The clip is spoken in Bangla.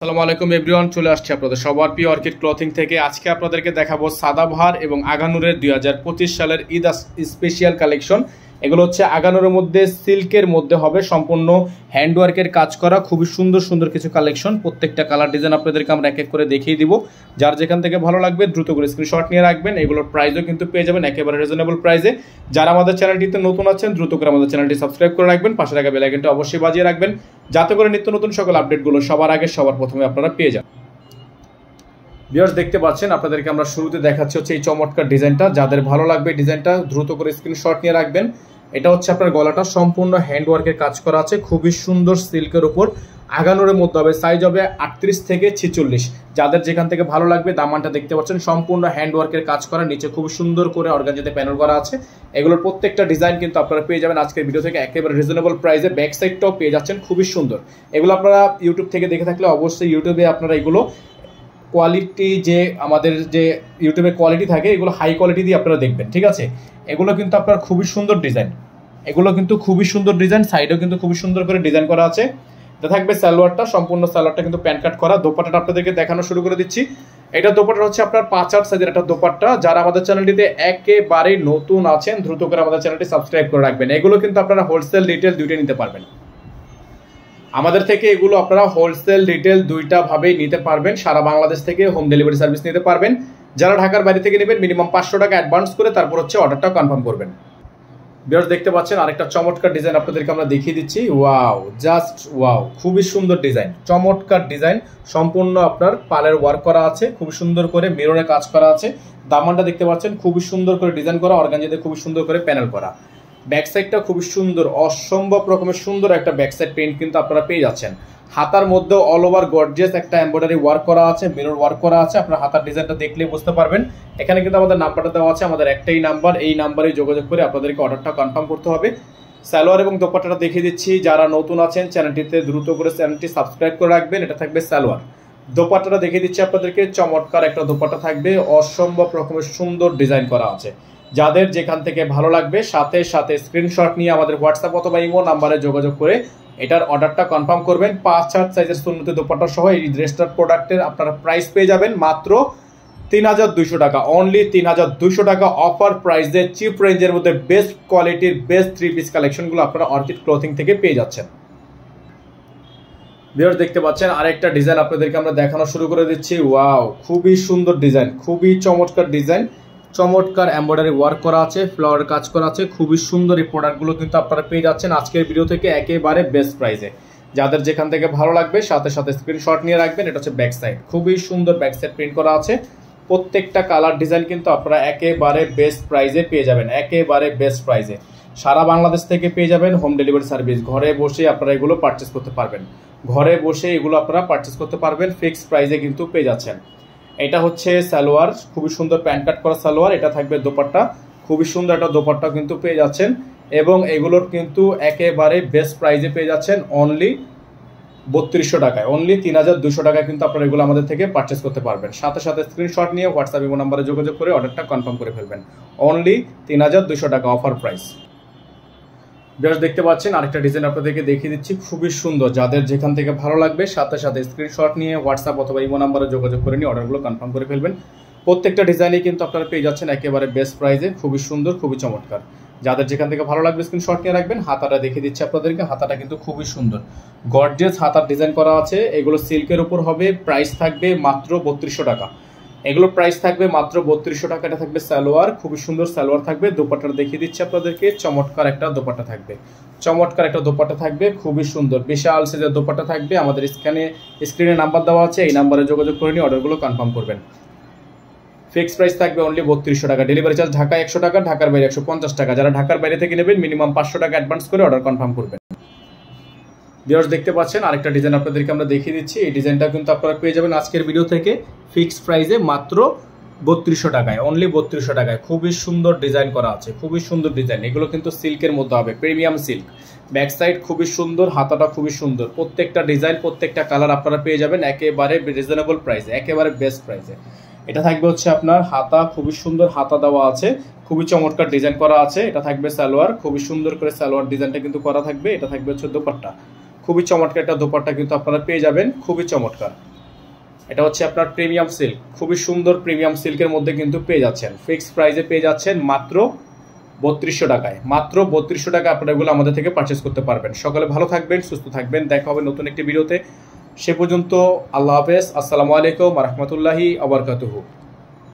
আসসালামু আলাইকুম এভরিওয়ান, চলে আসছে আপনাদের সবার প্রিয় অর্কিড ক্লথিং থেকে। আজকে আপনাদেরকে দেখাবো সাদাবাহার এবং আগানুরের 2025 সালের ঈদ স্পেশাল কালেকশন। এগুলো হচ্ছে আগানুরের মধ্যে সিল্কের মধ্যে হবে, সম্পূর্ণ হ্যান্ডওয়ার্কের কাজ করা, খুবই সুন্দর সুন্দর কিছু কালেকশন। প্রত্যেকটা কালার ডিজাইন আপনাদেরকে আমরা এক এক করে দেখিয়ে দিব। যার যেখান থেকে ভালো লাগবে দ্রুত করে স্ক্রিনশট নিয়ে রাখবেন। এগুলোর প্রাইসও কিন্তু পেয়ে যাবেন একেবারে রিজনেবল প্রাইসে। যারা আমাদের চ্যানেলটিতে নতুন আছেন দ্রুত করে আমাদের চ্যানেলটি সাবস্ক্রাইব করে রাখবেন, পাশে থাকা বেল আইকনটা অবশ্যই বাজিয়ে রাখবেন, যাতে করে নিত্য নতুন সকল আপডেটগুলো সবার আগে সবার প্রথমে আপনারা পেয়ে যান। ভিউয়ার্স, দেখতে পাচ্ছেন আপনাদেরকে আমরা শুরুতে দেখাচ্ছি হচ্ছে এই চমৎকার ডিজাইনটা। যাদের ভালো লাগবে ডিজাইনটা দ্রুত করে স্ক্রিনশট নিয়ে রাখবেন। এটা হচ্ছে আপনার গলাটা সম্পূর্ণ হ্যান্ডওয়ার্কের কাজ করা আছে, খুবই সুন্দর সিল্কের উপর আগানোরের মধ্যে হবে। সাইজ হবে 38 থেকে 46। যাদের যেখান থেকে ভালো লাগবে দামানটা দেখতে পাচ্ছেন সম্পূর্ণ হ্যান্ডওয়ার্কের কাজ করা, নিচে খুব সুন্দর করে অর্গানজাতে প্যানেল করা আছে। এগুলোর প্রত্যেকটা ডিজাইন কিন্তু আপনারা পেয়ে যাবেন আজকের ভিডিও থেকে একেবারে রিজনেবল প্রাইসে। ব্যাক সাইডটাও পেয়ে যাচ্ছেন খুবই সুন্দর। এগুলো আপনারা ইউটিউব থেকে দেখে থাকলে অবশ্যই ইউটিউবে আপনারা এগুলো কোয়ালিটি, যে আমাদের যে ইউটিউবে কোয়ালিটি থাকে এগুলো হাই কোয়ালিটি দিয়ে আপনারা দেখবেন, ঠিক আছে। এগুলো কিন্তু আপনার খুবই সুন্দর ডিজাইন, এগুলো কিন্তু খুবই সুন্দর ডিজাইন। সাইডেও কিন্তু খুবই সুন্দর করে ডিজাইন করা আছে। এটা থাকবে সালোয়ারটা, সম্পূর্ণ সালোয়ারটা কিন্তু প্যান্ট কাট করা। দোপাট্টাটা আপনাদেরকে দেখানো শুরু করে দিচ্ছি। এটা দোপাট্টা হচ্ছে আপনার 5/8 সাইজের একটা দোপাট্টা। যারা আমাদের চ্যানেলটিতে একেবারে নতুন আছেন দ্রুত করে আমাদের চ্যানেলটি সাবস্ক্রাইব করে রাখবেন। এগুলো কিন্তু আপনারা হোলসেল রিটেল দুইটাই নিতে পারবেন আমাদের থেকে। এগুলো আপনারা হোলসেল রিটেল দুইটা ভাবেই নিতে পারবেন। সারা বাংলাদেশ থেকে হোম ডেলিভারি সার্ভিস নিতে পারবেন। যারা ঢাকার বাইরে থেকে নেবেন মিনিমাম 500 টাকা অ্যাডভান্স করে তারপর হচ্ছে অর্ডারটা কনফার্ম করবেন। ভিউয়ার্স, দেখতে পাচ্ছেন আরেকটা চমৎকার ডিজাইন আপনাদেরকে আমরা দেখিয়ে দিচ্ছি। ওয়াও, জাস্ট ওয়াও, খুবই সুন্দর ডিজাইন, চমৎকার ডিজাইন। সম্পূর্ণ আপনার পালের ওয়ার্ক করা আছে, খুব সুন্দর করে মিররে কাজ করা আছে। দামানটা দেখতে পাচ্ছেন খুবই সুন্দর করে ডিজাইন করা, অর্গানজাতে খুবই সুন্দর করে প্যানেল করা। ব্যাক সাইডটা খুবই সুন্দর, অসম্ভব রকমের সুন্দর একটা ব্যাক সাইড প্রিন্ট কিন্তু আপনারা পেয়ে যাচ্ছেন। হাতার মধ্যে অল ওভার গর্জিয়াস একটা এমব্রয়ডারি ওয়ার্ক করা আছে, মিরর ওয়ার্ক করা আছে। আপনার হাতার ডিজাইনটা দেখলেই বুঝতে পারবেন। এখানে কিন্তু আমাদের নাম্বারটা দেওয়া আছে, আমাদের একটাই নাম্বার, এই নাম্বারে যোগাযোগ করে আপনাদেরকে অর্ডারটা কনফার্ম করতে হবে। সালোয়ার এবং দোপাট্টাটা দেখিয়ে দিচ্ছি। যারা নতুন আছেন চ্যানেলটিতে দ্রুত করে চ্যানেলটি সাবস্ক্রাইব করে রাখবেন। এটা থাকবে সালোয়ার। দোপাট্টাটা দেখিয়ে দিচ্ছি আপনাদেরকে, চমৎকার একটা দোপাট্টা থাকবে, অসম্ভব রকমের সুন্দর ডিজাইন করা আছে। যাদের যেখান থেকে ভালো লাগবে সাথে সাথে স্ক্রিনশট নিয়ে আমাদের হোয়াটসঅ্যাপ অথবা ইমো নাম্বারে যোগাযোগ করে এটার অর্ডারটা কনফার্ম করবেন। 5/8 সাইজের সুন্নতি দোপাট্টা সহ এই ড্রেসটার প্রোডাক্টের আপনারা প্রাইস পেয়ে যাবেন মাত্র 3200 টাকা, অনলি 3200 টাকা অফার প্রাইসে, চিপ রেঞ্জের মধ্যে বেস্ট কোয়ালিটির বেস্ট 3 পিস কালেকশনগুলো আপনারা অর্কিড ক্লথিং থেকে পেয়ে যাচ্ছেন। ভিউয়ার্স, দেখতে পাচ্ছেন আরেকটা ডিজাইন আপনাদেরকে আমরা দেখানো শুরু করে দিচ্ছি। ওয়াও, খুবই সুন্দর ডিজাইন, খুবই চমৎকার ডিজাইন, চমৎকার এমব্রয়ডারি ওয়ার্ক করা আছে, ফ্লাওয়ার কাজ করা আছে, খুবই সুন্দর। এই প্রোডাক্টগুলো কিন্তু আপনারা পেয়ে যাচ্ছেন আজকের ভিডিও থেকে একেবারে বেস্ট প্রাইসে। যাদের যেখান থেকে ভালো লাগবে সাথে সাথে স্ক্রিনশট নিয়ে রাখবেন। এটা হচ্ছে ব্যাক সাইড, খুবই সুন্দর ব্যাক সাইড প্রিন্ট করা আছে। প্রত্যেকটা কালার ডিজাইন কিন্তু আপনারা একেবারে বেস্ট প্রাইসে পেয়ে যাবেন, একেবারে বেস্ট প্রাইসে। সারা বাংলাদেশ থেকে পেয়ে যাবেন হোম ডেলিভারি সার্ভিস। ঘরে বসে আপনারা এগুলো পারচেস করতে পারবেন, ঘরে বসে এগুলো আপনারা পারচেস করতে পারবেন, ফিক্সড প্রাইসে কিন্তু পেয়ে যাচ্ছেন। এটা হচ্ছে সালোয়ার, খুবই সুন্দর প্যান্ট কাট করা সালোয়ার। এটা থাকবে দোপাট্টা, খুবই সুন্দর একটা দোপাট্টা কিন্তু পেয়ে যাচ্ছেন। এবং এগুলোর কিন্তু একেবারে বেস্ট প্রাইসে পেয়ে যাচ্ছেন অনলি 3200 টাকায়, অনলি 3200 টাকায় কিন্তু আপনারা এগুলো আমাদের থেকে পারচেস করতে পারবেন। সাথে সাথে স্ক্রিনশট নিয়ে হোয়াটসঅ্যাপ ইমো নাম্বারে যোগাযোগ করে অর্ডারটা কনফার্ম করে ফেলবেন। অনলি 3200 টাকা অফার প্রাইস। ভিউয়ার্স, দেখতে পাচ্ছেন আরেকটা ডিজাইন আপনাদেরকে দেখিয়ে দিচ্ছি, খুবই সুন্দর। যাদের যেখান থেকে ভালো লাগবে সাথে সাথে স্ক্রিনশট নিয়ে হোয়াটসঅ্যাপ অথবা ইমো নাম্বারে যোগাযোগ করে নিয়ে অর্ডারগুলো কনফার্ম করে ফেলবেন। প্রত্যেকটা ডিজাইনই কিন্তু আপনারা পেয়ে যাচ্ছেন একেবারে বেস্ট প্রাইসে, খুবই সুন্দর, খুবই চমৎকার। যাদের যেখান থেকে ভালো লাগবে স্ক্রিনশট নিয়ে রাখবেন। হাতাটা দেখিয়ে দিচ্ছি আপনাদেরকে, হাতাটা কিন্তু খুবই সুন্দর, গর্জিয়াস হাতার ডিজাইন করা আছে। এগুলো সিল্কের উপর হবে, প্রাইস থাকবে মাত্র 3200 টাকা। এগুলোর প্রাইস থাকবে মাত্র 3200 টাকা। এটা থাকবে সালোয়ার, খুবই সুন্দর সালোয়ার থাকবে। দোপাট্টাটা দেখিয়ে দিচ্ছি আপনাদেরকে, চমৎকার একটা দোপাট্টা থাকবে, চমৎকার একটা দোপাট্টা থাকবে, খুবই সুন্দর বিশাল সাইজের দোপাট্টা থাকবে। আমাদের স্ক্রিনে নাম্বার দেওয়া আছে, এই নাম্বারে যোগাযোগ করে নিয়ে অর্ডারগুলো কনফার্ম করবেন। ফিক্সড প্রাইস থাকবে অনলি 3200 টাকা। ডেলিভারি চার্জ ঢাকা 100 টাকা, ঢাকার বাইরে 150 টাকা। যারা ঢাকার বাইরে থেকে নেবেন মিনিমাম 500 টাকা অ্যাডভান্স করে অর্ডার কনফার্ম করবেন। ভিউয়ার্স, দেখতে পাচ্ছেন আরেকটা ডিজাইন আপনাদেরকে আমরা দেখিয়ে দিচ্ছি। এই ডিজাইনটা কিন্তু আপনারা পেয়ে যাবেন আজকের ভিডিও থেকে ফিক্সড প্রাইসে মাত্র 3200 টাকায়, অনলি 3200 টাকায়। খুবই সুন্দর ডিজাইন করা আছে, খুবই সুন্দর ডিজাইন। এগুলো কিন্তু সিল্কের মধ্যে হবে, প্রিমিয়াম সিল্ক। ব্যাক সাইড খুবই সুন্দর, হাতাটা খুবই সুন্দর। প্রত্যেকটা ডিজাইন, প্রত্যেকটা কালার আপনারা পেয়ে যাবেন একেবারে রিজনেবল প্রাইসে, একেবারে বেস্ট প্রাইসে। এটা থাকবে হচ্ছে আপনার হাতা, খুবই সুন্দর হাতা দেওয়া আছে, খুবই চমৎকার ডিজাইন করা আছে। এটা থাকবে সালোয়ার, খুবই সুন্দর করে সালোয়ার ডিজাইনটা কিন্তু করা থাকবে। এটা থাকবে হচ্ছে দোপাট্টা, খুবই চমৎকার একটা দোপাট্টা কিন্তু আপনারা পেয়ে যাবেন, খুবই চমৎকার। এটা হচ্ছে আপনার প্রিমিয়াম সিল্ক, খুবই সুন্দর প্রিমিয়াম সিল্কের মধ্যে কিন্তু পেয়ে যাচ্ছেন, ফিক্সড প্রাইসে পেয়ে যাচ্ছেন মাত্র 3200 টাকায়। মাত্র 3200 টাকা আপনারা এগুলো আমাদের থেকে পারচেস করতে পারবেন। সকালে ভালো থাকবেন, সুস্থ থাকবেন, দেখা হবে নতুন একটি ভিডিওতে। সে পর্যন্ত আল্লাহ হাফেজ, আসসালামু আলাইকুম ওয়া রাহমাতুল্লাহি ওয়া বারাকাতুহু।